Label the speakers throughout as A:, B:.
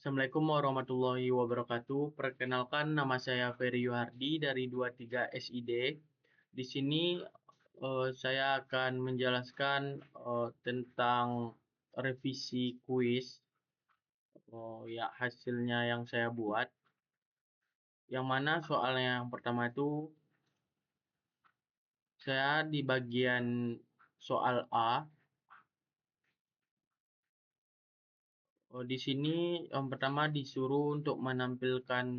A: Assalamualaikum warahmatullahi wabarakatuh. Perkenalkan, nama saya Ferry Yuhardi dari 23 SID. Di sini saya akan menjelaskan tentang revisi kuis ya hasilnya yang saya buat. Yang mana soalnya yang pertama itu saya di bagian soal A. Di sini yang pertama disuruh untuk menampilkan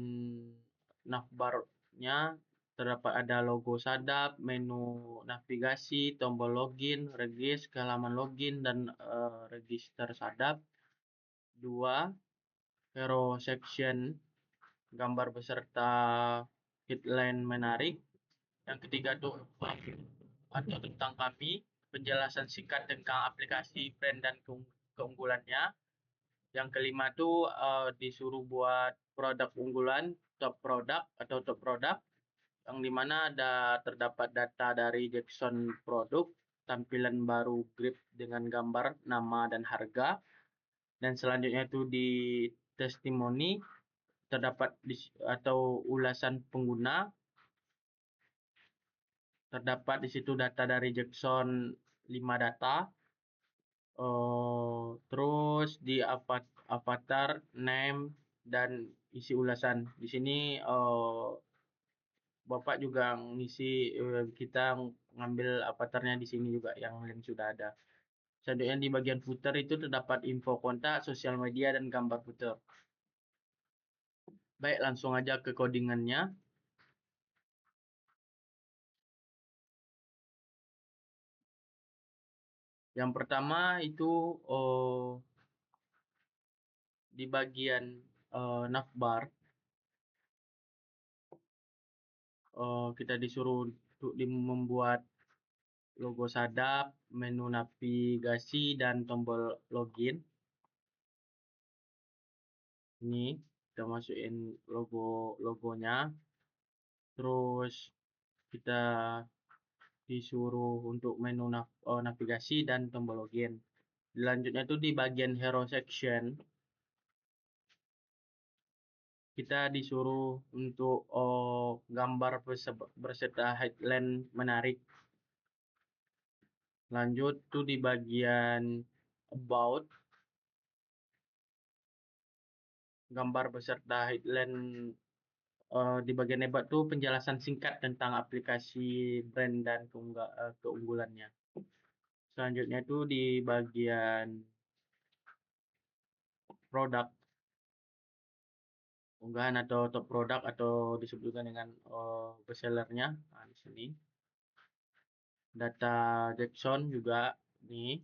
A: navbarnya. Terdapat ada logo Sadap, menu navigasi, tombol login, regis, halaman login, dan register Sadap. 2. Hero section, gambar beserta headline menarik. Yang ketiga tuh atau tentang kami, penjelasan singkat tentang aplikasi, brand, dan keunggulannya. Yang kelima tuh disuruh buat produk unggulan, top produk atau top produk, yang dimana terdapat data dari Jackson produk, tampilan baru grip dengan gambar, nama, dan harga. Dan selanjutnya itu di testimoni, terdapat atau ulasan pengguna, terdapat di situ data dari Jackson 5 data. Terus di avatar, name, dan isi ulasan. Di sini Bapak juga ngisi, kita ngambil avatarnya di sini juga yang sudah ada. Selanjutnya di bagian footer itu terdapat info kontak, sosial media, dan gambar footer. Baik, langsung aja ke codingannya. Yang pertama itu di bagian navbar, kita disuruh untuk membuat logo Sadap, menu navigasi, dan tombol login. Ini kita masukin logonya. Terus kita disuruh untuk menu navigasi dan tombol login. Selanjutnya itu di bagian hero section, kita disuruh untuk gambar berserta headline menarik. Lanjut tuh di bagian about, gambar beserta headline. Di bagian about tuh penjelasan singkat tentang aplikasi, brand, dan keunggulannya. Selanjutnya itu di bagian produk, unggahan atau top produk atau disebut juga dengan bestsellernya. Nah, di sini data Jackson juga nih.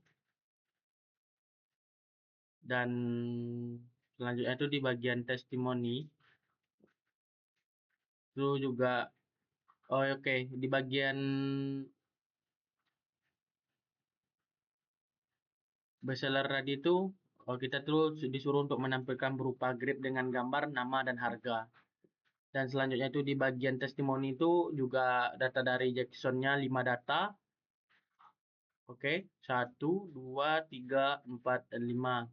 A: Dan selanjutnya itu di bagian testimoni itu juga oke. Di bagian bestseller tadi itu kita terus disuruh untuk menampilkan berupa grip dengan gambar, nama, dan harga. Dan selanjutnya itu di bagian testimoni itu juga data dari Jacksonnya 5 data. Oke, 1, 2, 3, 4, dan 5.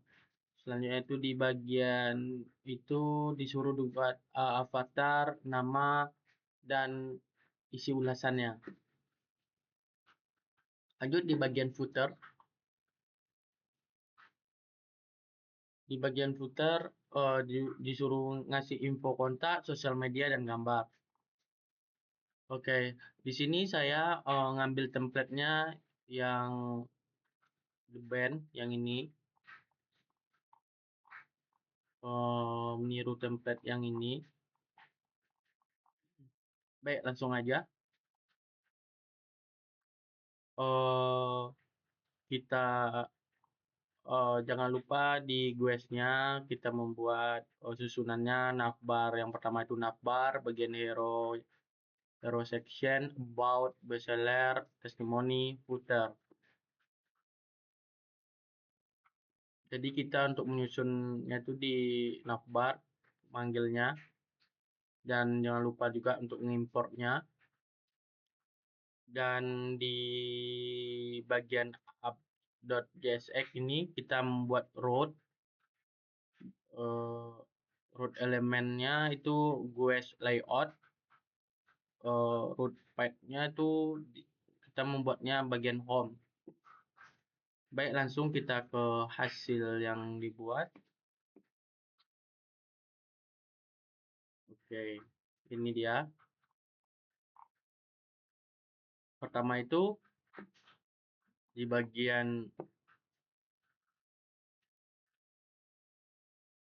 A: Selanjutnya itu di bagian itu disuruh buat avatar, nama, dan isi ulasannya. Lanjut di bagian footer. Di bagian footer disuruh ngasih info kontak, sosial media, dan gambar. Oke, di sini saya ngambil template-nya yang the band yang ini. Meniru template yang ini. Baik, langsung aja. Kita jangan lupa di guesnya kita membuat susunannya navbar. Yang pertama itu navbar, bagian hero section, about, bestseller, testimoni, footer. Jadi kita untuk menyusunnya itu di navbar, manggilnya, dan jangan lupa juga untuk mengimportnya. Dan di bagian app.jsx ini kita membuat road root elemennya itu guest layout. Root path-nya itu kita membuatnya bagian home. Baik, langsung kita ke hasil yang dibuat. Oke, ini dia. Pertama itu di bagian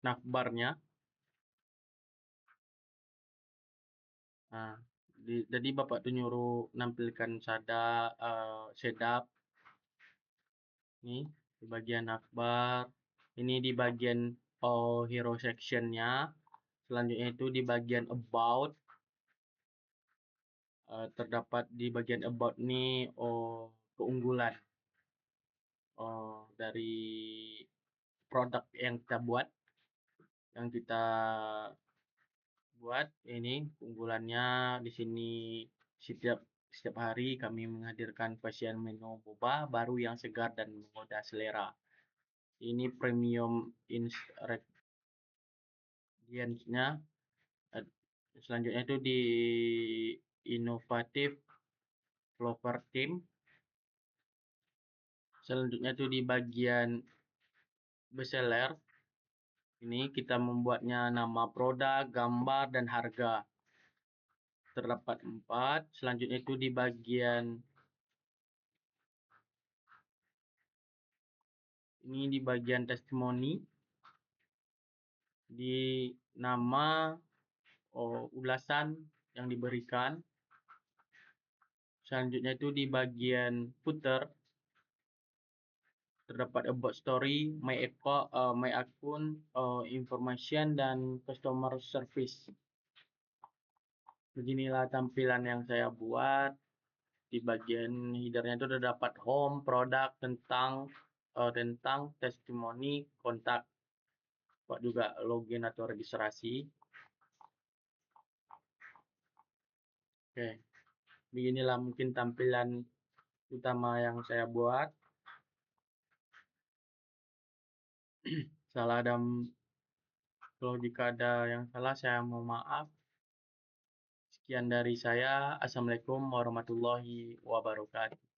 A: navbarnya. Nah, jadi Bapak tuh nyuruh nampilkan setup nih di bagian navbar. Ini di bagian hero sectionnya. Selanjutnya itu di bagian about. Terdapat di bagian about nih keunggulan dari produk yang kita buat, ini keunggulannya di sini. Setiap hari kami menghadirkan pasien menu boba baru yang segar dan menggoda selera. Ini premium ingredients-nya. Selanjutnya itu di inovatif flavor team. Selanjutnya itu di bagian bestseller. Ini kita membuatnya nama produk, gambar, dan harga. Terdapat 4. Selanjutnya itu di bagian testimoni. Di nama ulasan yang diberikan. Selanjutnya itu di bagian footer terdapat about story, my akun, information, dan customer service. Beginilah tampilan yang saya buat. Di bagian headernya itu terdapat home, produk, tentang testimoni, kontak, juga login atau registrasi. Oke, beginilah mungkin tampilan utama yang saya buat. Kalau jika ada yang salah, saya mohon maaf. Sekian dari saya. Assalamualaikum warahmatullahi wabarakatuh.